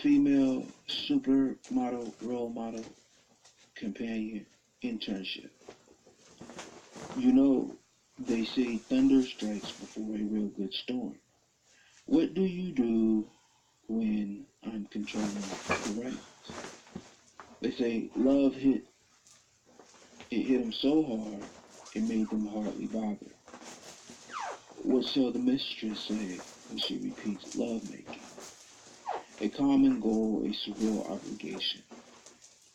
female supermodel role model companion internship. You know, they say thunder strikes before a real good storm. What do you do when I'm controlling the reins? They say love hit them so hard it made them hardly bother. What shall the mistress say when she repeats lovemaking? A common goal, a surreal obligation.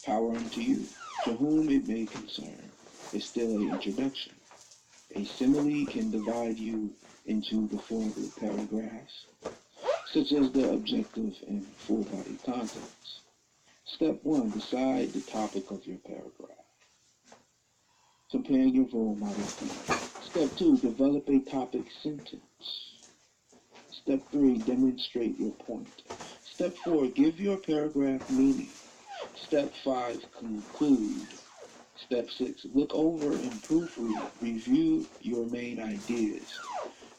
Power unto you, to whom it may concern, is still an introduction. A simile can divide you into the following paragraphs, such as the objective and full-body contents. Step 1, decide the topic of your paragraph. Compare your role model theme. Step 2, develop a topic sentence. Step 3, demonstrate your point. Step 4, give your paragraph meaning. Step 5, conclude. Step 6, look over and proofread. Review your main ideas.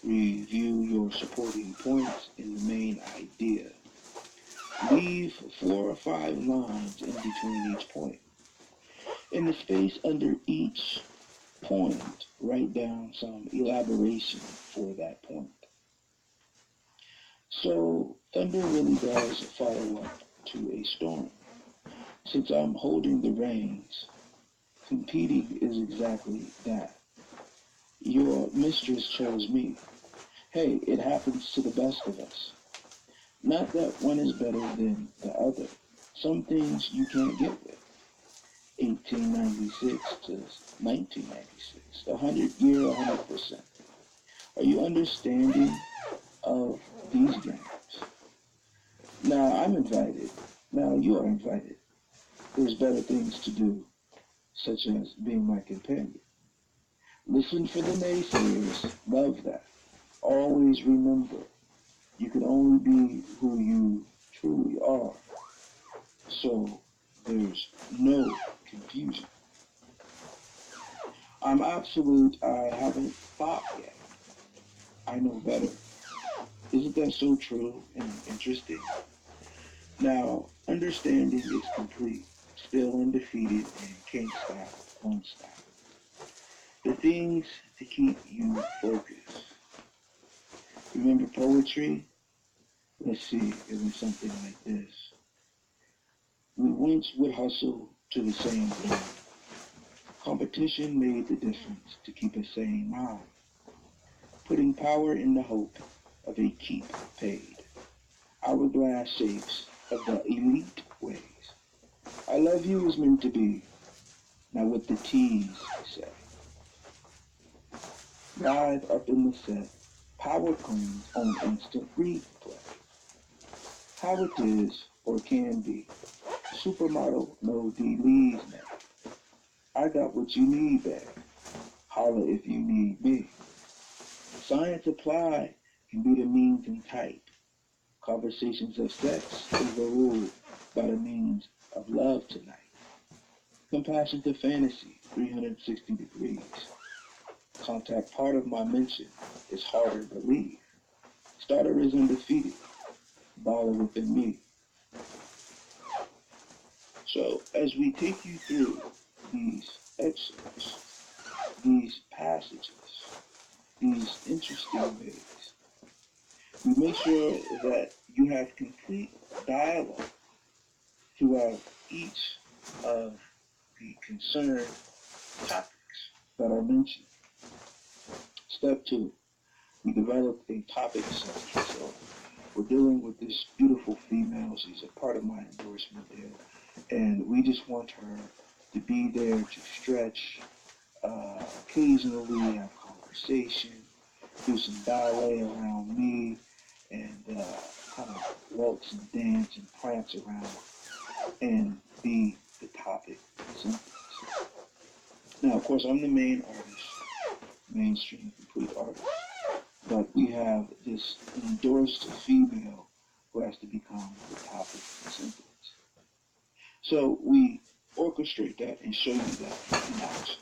Review your supporting points in the main idea. Leave 4 or 5 lines in between each point. In the space under each point, write down some elaboration for that point. So, thunder really does follow up to a storm. Since I'm holding the reins, competing is exactly that. Your mistress chose me. Hey, it happens to the best of us. Not that one is better than the other. Some things you can't get with. 1896 to 1996, the 100-year, 100%. Are you understanding of these games? Now I'm invited. Now you are invited. There's better things to do, such as being my companion. Listen for the naysayers. Love that. Always remember, you can only be who you truly are. So there's no confusion. I'm absolute. I haven't thought yet. I know better. Isn't that so true and interesting? Now, understanding is complete, still undefeated, and can't stop, won't stop. The things to keep you focused. Remember poetry? Let's see, it was something like this. We once would hustle to the same goal. Competition made the difference to keep us sane mind. Putting power in the hope of a keep paid. Hourglass shapes of the elite ways. I love you is meant to be. Now what the T's say. Live up in the set. Power queens on instant replay. How it is or can be. Supermodel no D-Lee's now. I got what you need, babe. Holla if you need me. Science applied can be the means and type. Conversations of sex overruled by the means of love tonight. Compassion to fantasy, 360 degrees. Contact part of my mention is harder to leave. Starter is undefeated. Baller within me. So as we take you through these excerpts, these passages, these interesting ways, we make sure that you have complete dialogue throughout each of the concerned topics that are mentioned. Step 2, we developed a topic section. So we're dealing with this beautiful female. She's a part of my endorsement deal. And we just want her to be there to stretch, occasionally have conversation, do some ballet around me, and kind of waltz and dance and prance around and be the topic sentence. Now, of course, I'm the main artist, mainstream complete artist, but we have this endorsed female who has to become the topic sentence. So we orchestrate that and show you that in action.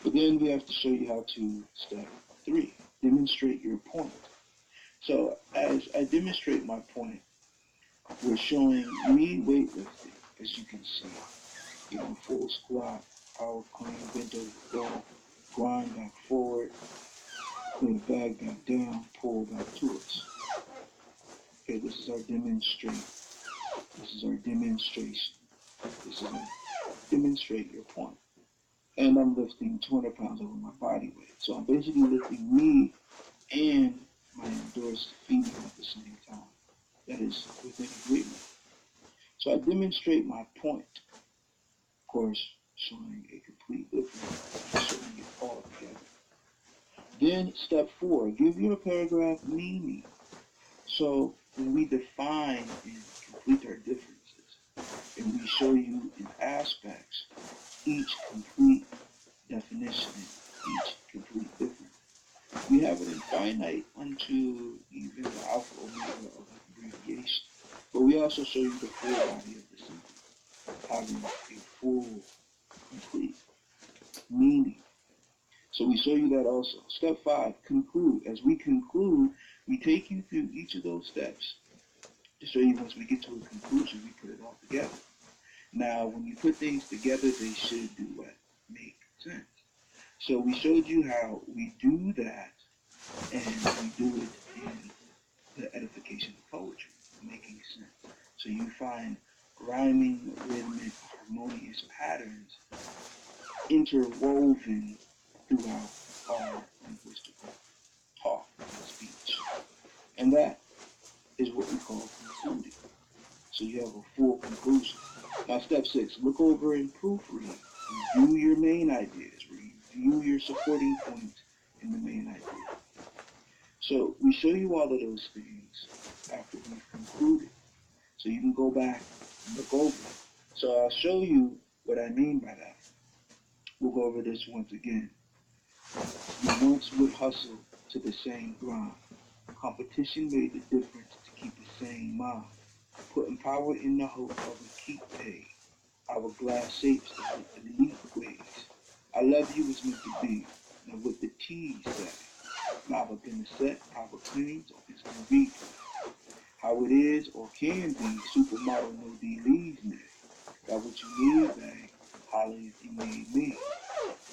But then we have to show you how to step 3, demonstrate your point. So as I demonstrate my point, We're showing me weightlifting, as you can see. Full squat, power clean, bent over the grind back forward, put the bag back down, pull back to us. Okay, this is our demonstrate. This is our demonstration. This is our demonstrate your point. And I'm lifting 200 pounds over my body weight. So I'm basically lifting me and my endorsed female at the same time. That is within agreement. So I demonstrate my point. Of course, showing a complete difference, showing it all together. Then step 4, give your paragraph meaning. So when we define and complete our differences, and we show you in aspects each complete definition and each complete difference. We have it in finite unto even the alpha omega of abbreviation. But we also show you the full body of the sentence, having a full, complete meaning. So we show you that also. Step 5, conclude. As we conclude, we take you through each of those steps to show you once we get to a conclusion, we put it all together. Now, when you put things together, they should do what? Make sense. So we showed you how we do that, and we do it in the edification of poetry, making sense. So you find rhyming, rhythmic, harmonious patterns interwoven throughout our linguistical talk and speech. And that is what we call concluding. So you have a full conclusion. Now step 6, look over and proofread. Review your main ideas. Review your supporting points in the main idea. So we show you all of those things after we've concluded. So you can go back and look over it. So I'll show you what I mean by that. We'll go over this once again. We once would hustle to the same grind. Competition made the difference to keep the same mind. Putting power in the hope of a keep paid. Our glass shapes the elite ways. I love you is meant to be. Now what the T's say. Lava been set, power cleans, or instant replay. How it is or can be, supermodel no D-Lee's name. Got what you need, babe. Holla if you need me.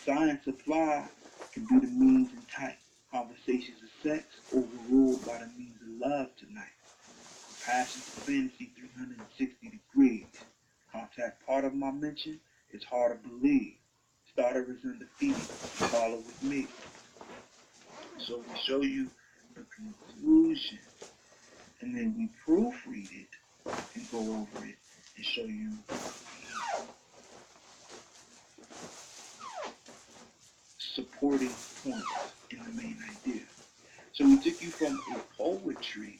Science supply can be the means and type. Conversations of sex overruled by the means of love tonight. Passion to fantasy 360 degrees. Contact part of my mention is hard to believe. Starter is undefeated. Follow with me. So we show you the conclusion, and then we proofread it and go over it and show you supporting points in the main idea. So we took you from a poetry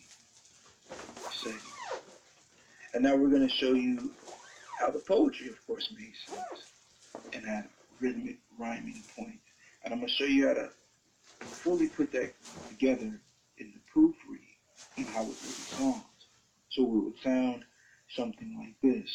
segment, and now we're going to show you how the poetry, of course, made sense and had rhythmic rhyming points. And I'm going to show you how to fully put that together in the proofread and how it really sounds. So it would sound something like this.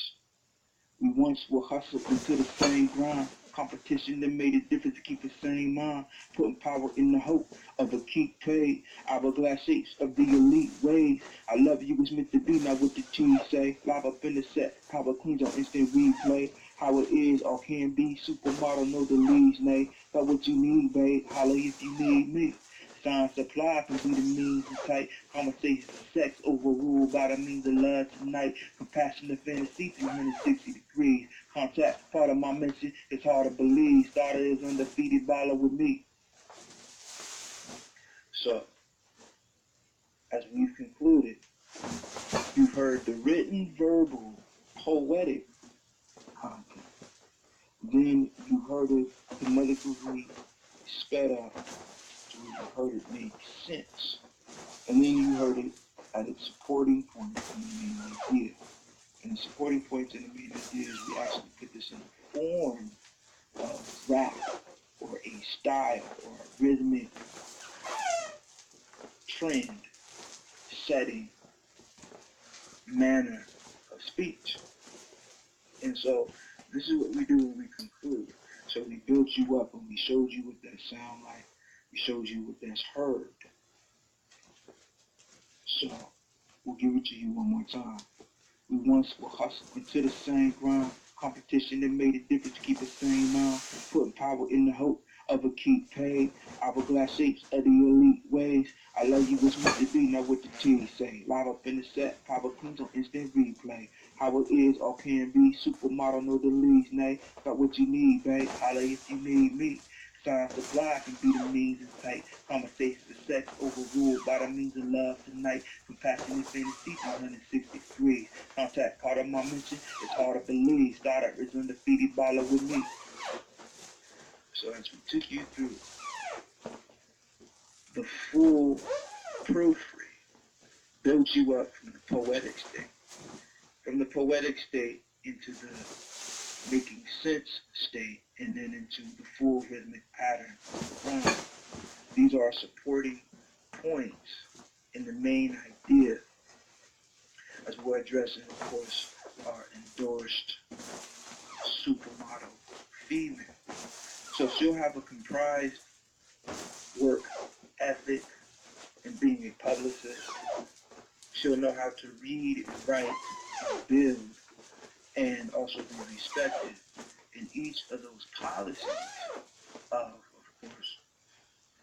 We once were hustled into the same grind. Competition that made it different to keep the same mind. Putting power in the hope of a keep paid. Hourglass shapes of the elite ways. I love you was meant to be, not what the T's say. Live up in the set, power cleans on instant replay. How it is or can be, supermodel know the leads, nay. Got what you need, babe, holla if you need me. Science supply can be the means and type. Conversations of sex overruled by the means of love tonight. Compassion to fantasy 360 degrees. Contact part of my mention, it's hard to believe. Starter is undefeated, follow with me. So, as we've concluded, you've heard the written, verbal, poetic content. Then you heard it phonetically sped up, so you heard it make sense. And then you heard it at its supporting point in the main idea. And the supporting points in the main idea is we actually put this in a form of rap or a style or a rhythmic trend, setting, manner of speech. And so this is what we do when we conclude. So we built you up and we showed you what that sound like. We showed you what that's heard. So we'll give it to you one more time. We once were hustling to the same grind. Competition that made a difference, keep the same mind. Putting power in the hope of a keep paid. Hourglass shapes of the elite ways. I love you was meant to be, now what the T say. Live up in the set, power cleans on instant replay. How it is, all can be. Supermodel, know the leads, nay. Got what you need, babe. Holla if you need me. Stars to fly can be the means and tight. Conversations of sex overruled by the means of love tonight. Compassionate fantasy 360 degrees. Contact part of my mission. It's hard to believe. Starter is undefeated baller with me. So as we took you through the full proofread, built you up from the poetic state. From the poetic state into the making sense state, and then into the full rhythmic pattern of the rhyme. These are supporting points in the main idea as we're addressing, of course, our endorsed supermodel female. So she'll have a comprised work ethic in being a publicist. She'll know how to read, write, build, and also be respected in each of those policies of course,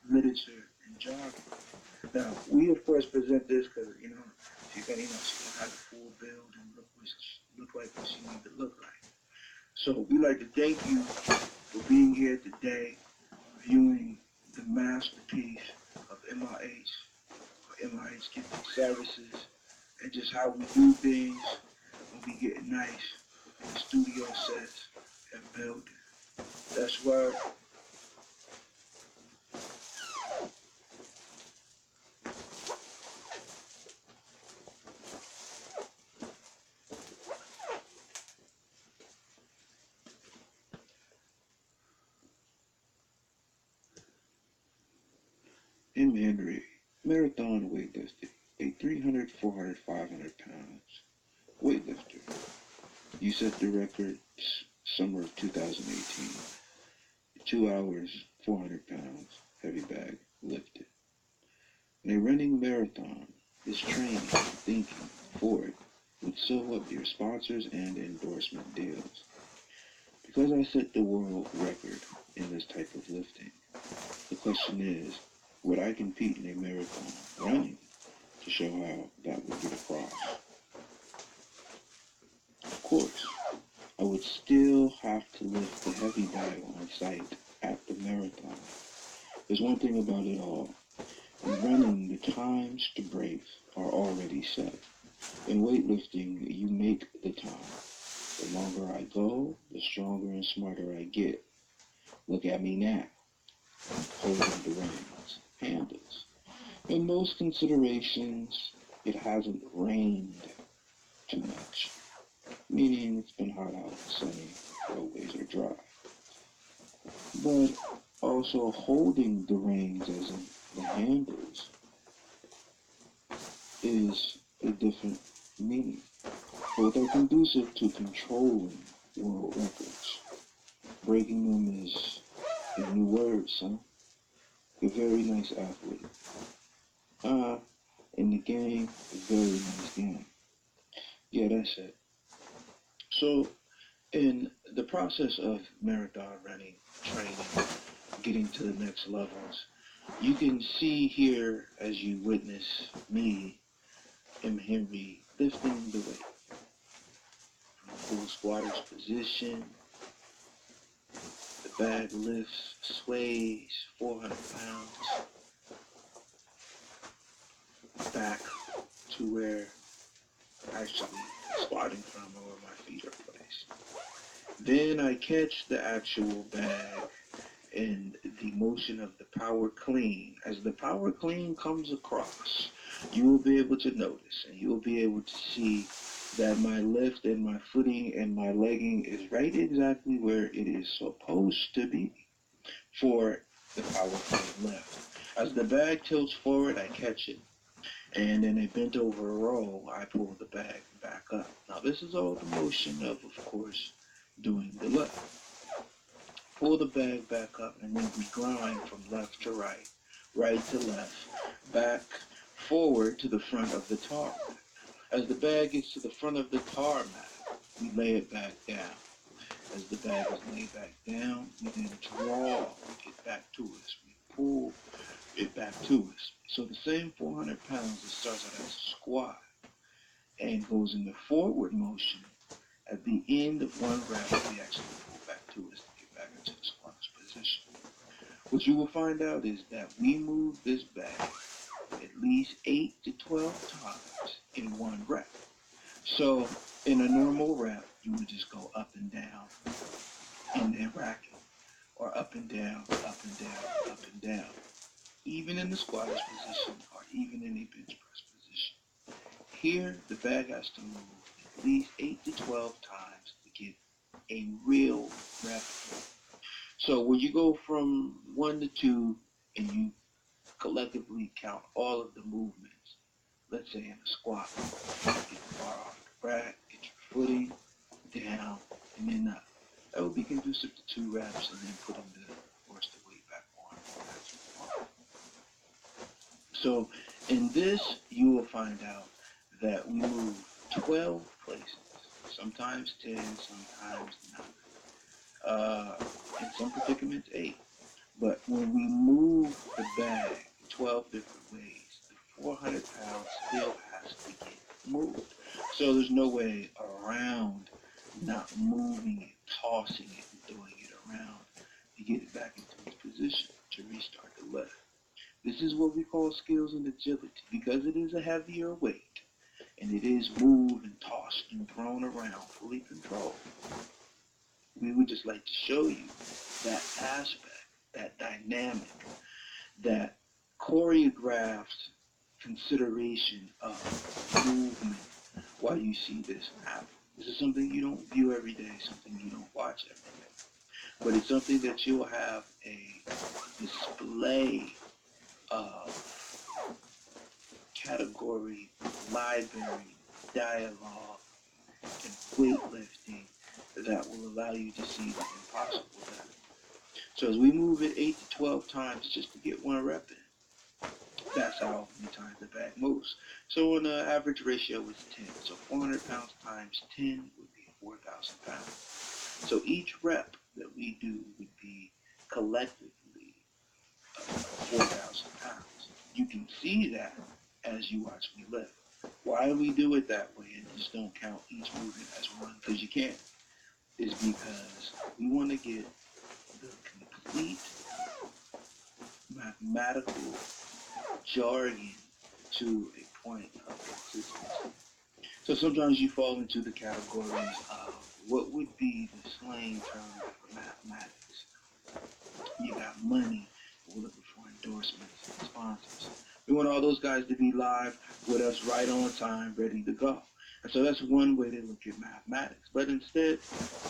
literature and jargon. Now, we of course present this because, she's gonna, she's gonna have a full build and look like what she needs to look like. So we like to thank you for being here today, viewing the masterpiece of MIH, or MIH Gifted Services, and just how we do things when we get nice in the studio sets and building. That's where M. Henry, marathon weightlifting, a 300, 400, 500 pounds weightlifter. You set the record summer of 2018. 2 hours, 400 pounds, heavy bag lifted. In a running marathon is training, thinking, for it, would sew up your sponsors and endorsement deals. Because I set the world record in this type of lifting, the question is, would I compete in a marathon running to show how that would get across? Of course, I would still have to lift the heavy bag on site at the marathon. There's one thing about it all. In running, the times to break are already set. In weightlifting, you make the time. The longer I go, the stronger and smarter I get. Look at me now, holding the reins, handles. In most considerations, it hasn't rained too much, meaning it's been hot out, sunny, roadways are dry. But also holding the reins, as in the handles, is a different meaning. Both are conducive to controlling world records. Breaking them is a new word, son. A very nice athlete. In the game, a very nice game. Yeah, that's it. So, in the process of marathon running, training, getting to the next levels, you can see here as you witness me, M. Henry, lifting the weight. From full squatter's position, the bag lifts, sways, 400 pounds, back to where actually squatting from or where my feet are placed. Then I catch the actual bag and the motion of the power clean. As the power clean comes across, you will be able to notice and you will be able to see that my lift and my footing and my legging is right exactly where it is supposed to be for the power clean lift. As the bag tilts forward, I catch it. And in a bent over roll, I pull the bag back up. Now this is all the motion of course, doing the lift. Pull the bag back up, and then we grind from left to right, right to left, back forward to the front of the target. As the bag gets to the front of the tarmac, we lay it back down. As the bag is laid back down, we then draw it back to us. We pull it back to us. So the same 400 pounds that starts out as a squat and goes into forward motion, at the end of one rep, we actually pull back to us to get back into the squatter's position. What you will find out is that we move this bag at least 8 to 12 times in one rep. So in a normal rep, you would just go up and down in that racket, or up and down, up and down, up and down, even in the squatter's position or even in a bench press position. Here, the bag has to move at least 8 to 12 times to get a real rep. So when you go from 1 to 2 and you collectively count all of the movements, let's say in a squat, get the bar off the rack, get your footing down, and then up. That would be conducive to 2 reps, and then putting the weight back on. So in this, you will find out that we move 12 places, sometimes 10, sometimes 9. In some predicaments, 8. But when we move the bag 12 different ways, the 400 pounds still has to get moved. So there's no way around not moving it, tossing it, and throwing it around to get it back into its position to restart the lift. This is what we call skills and agility, because it is a heavier weight and it is moved and tossed and thrown around, fully controlled. We would just like to show you that aspect, that dynamic, that choreographed consideration of movement while you see this happen. This is something you don't view every day, something you don't watch every day. But it's something that you'll have a display of category, library, dialogue, and weightlifting that will allow you to see the impossible done. So as we move it 8 to 12 times just to get 1 rep in, that's how many times the bag moves. So an average ratio is 10. So 400 pounds times 10 would be 4,000 pounds. So each rep that we do would be collectively 4,000 pounds. You can see that as you watch me lift. Why we do it that way and just don't count each movement as one, because you can't, is because we want to get the complete mathematical jargon to a point of consistency. So sometimes you fall into the categories of what would be the slang term for mathematics. You got money, we're looking for endorsements and sponsors. We want all those guys to be live with us right on time, ready to go. And so that's one way to look at mathematics. But instead,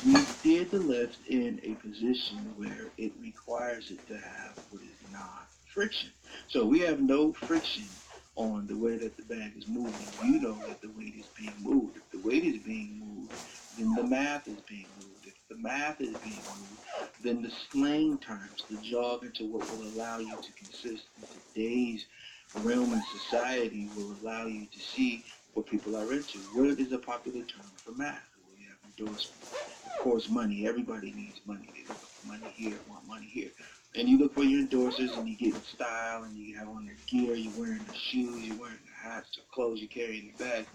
we did the lift in a position where it requires it to have what is non-friction. So we have no friction on the way that the bag is moving. You know that the weight is being moved. If the weight is being moved, then the math is being moved. If the math is being moved, then the slang terms, the jargon to what will allow you to consist in today's realm and society will allow you to see what people are into. What is a popular term for math? Well, you have endorsement. Of course, money. Everybody needs money. They look for money here, want money here. And you look for your endorsers, and you get in style, and you have on your gear, you're wearing the shoes, you're wearing the hats, the clothes you carry in your bag,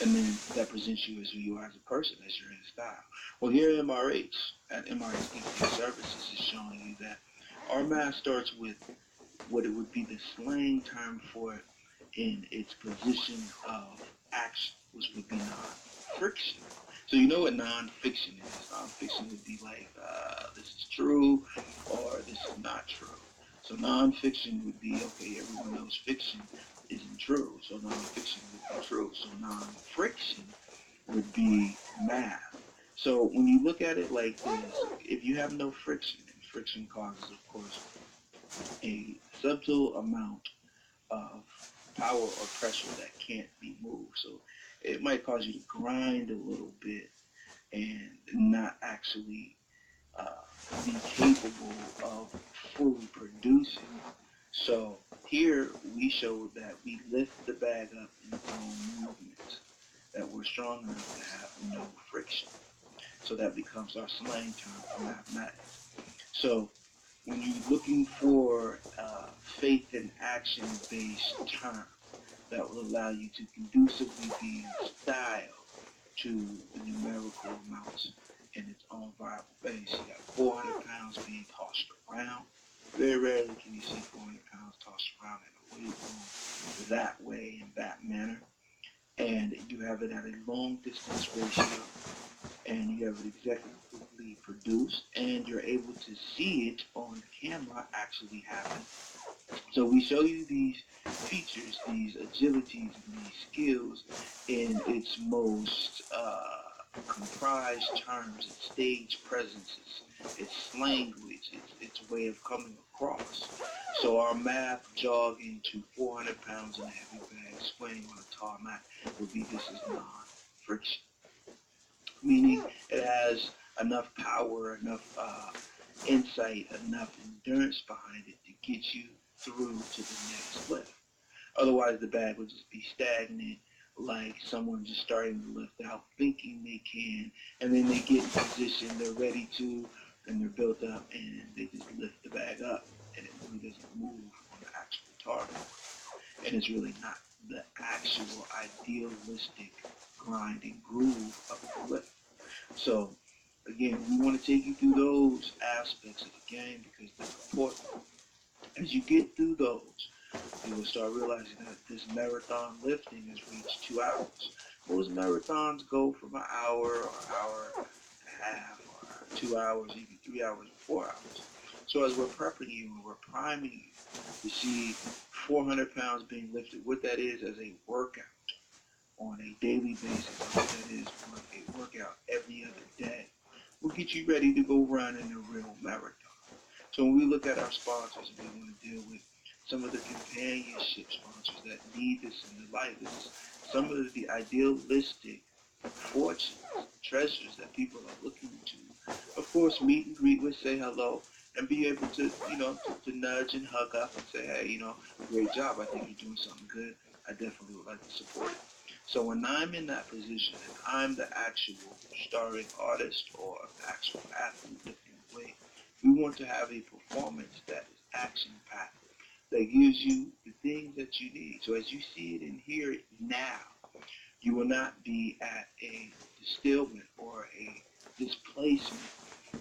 and then that presents you as who you are as a person, as you're in style. Well, here at MRH Equal Services is showing you that our math starts with what it would be the slang term for it in its position of action, which would be non-friction. So you know what non-fiction is. Non-fiction would be like, this is true, or this is not true. So non-fiction would be, okay, everyone knows fiction isn't true, so non-fiction would be true. So non-friction would be math. So when you look at it like this, if you have no friction, and friction causes, of course, a subtle amount of power or pressure that can't be moved. So it might cause you to grind a little bit and not actually be capable of fully producing. So here we show that we lift the bag up in its own movements. that we're strong enough to have no friction. So that becomes our slang term for mathematics. So when you're looking for faith and action-based term that will allow you to conducively be in style to the numerical amounts in its own variable base. You got 400 pounds being tossed around. Very rarely can you see 400 pounds tossed around in a weight room that way, in that manner. And you have it at a long distance ratio, and you have it executively produced, and you're able to see it on camera actually happen. So we show you these features, these agilities, and these skills in its most comprised terms, its stage presences, its language, its way of coming across. So our math jogging to 400 pounds in a heavy bag swaying on a tarmac would be this is non-friction, meaning it has enough power, enough insight, enough endurance behind it to get you through to the next lift. Otherwise, the bag would just be stagnant, like someone just starting to lift out, thinking they can, and then they get in position, they're ready to, and they're built up, and they just lift the bag up, and it really doesn't move on the actual target. And it's really not the actual idealistic grind and groove of the lift. So, again, we want to take you through those aspects of the game because they're important. As you get through those, you will start realizing that this marathon lifting has reached 2 hours. Most marathons go from an hour or hour and a half or 2 hours, even 3 hours or 4 hours. So as we're prepping you and we're priming you to see 400 pounds being lifted, what that is as a workout on a daily basis, what that is on a workout every other day, will get you ready to go run in a real marathon. So when we look at our sponsors, we want to deal with some of the companionship sponsors that need this in their life. This is some of the idealistic fortunes, treasures that people are looking to. Of course, meet and greet with, say hello, and be able to, to nudge and hug up and say, hey, great job. I think you're doing something good. I definitely would like to support it. So when I'm in that position and I'm the actual starring artist or actual athlete lifting weight, we want to have a performance that is action-packed, that gives you the things that you need. So as you see it and hear it now, you will not be at a distillment or a displacement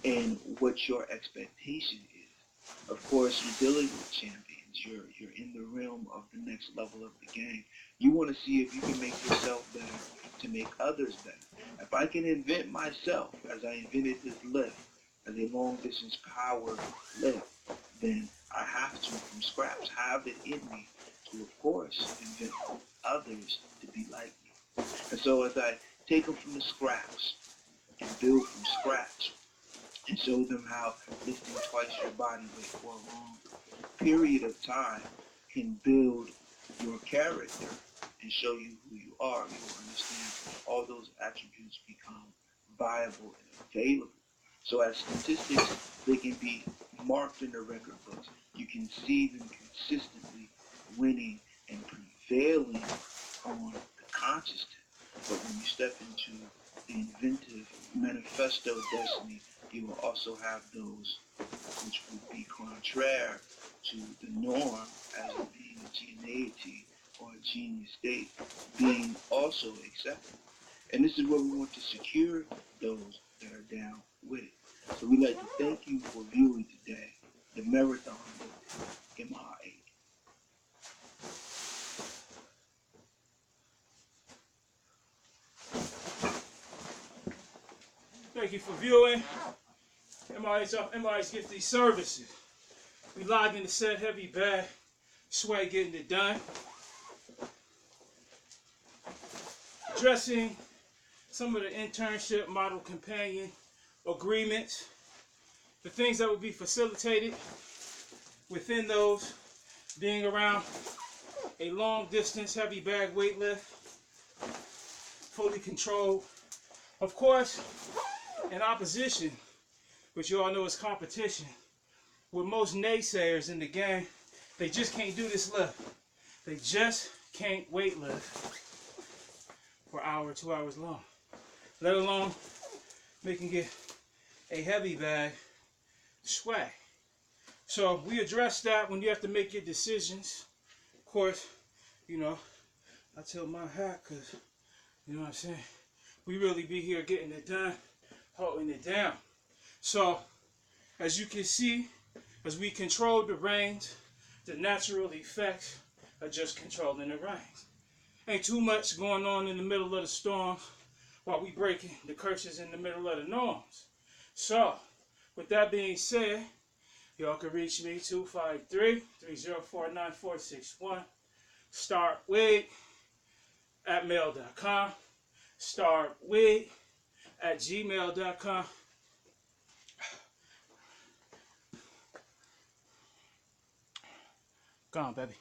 in what your expectation is. Of course, you're dealing with champions. You're in the realm of the next level of the game. You want to see if you can make yourself better to make others better. If I can invent myself as I invented this lift, as a long distance power lift, then I have to, from scratch, have it in me to, of course, invent others to be like me. And so as I take them from the scraps and build from scratch and show them how lifting twice your body weight for a long period of time can build your character and show you who you are, you will understand all those attributes become viable and available. So as statistics, they can be marked in the record books. You can see them consistently winning and prevailing on the conscious tip. But when you step into the inventive manifesto destiny, you will also have those which would be contrary to the norm as it being a geneity or a genius state being also accepted. And this is where we want to secure those that are down with it. So we'd like to thank you for viewing today the Marathon MRA. Thank you for viewing MRA's Gifty Services. We live in the set, heavy bag, sway getting it done. Addressing some of the internship model companion agreements, the things that will be facilitated within those being around a long distance heavy bag weight lift, fully controlled. Of course, in opposition, which you all know is competition, with most naysayers in the game, they just can't do this lift. They just can't weight lift. for an hour, 2 hours long. Let alone making it a heavy bag swag. So we address that when you have to make your decisions. Of course, you know, I tell my hat because, you know what I'm saying, we really be here getting it done, holding it down. So, as you can see, as we control the rains, the natural effects are just controlling the rains. Ain't too much going on in the middle of the storm while we breaking the curses in the middle of the norms. So, with that being said, y'all can reach me 253-304-9461. startwig@mail.com. startwig@gmail.com. Go on, baby.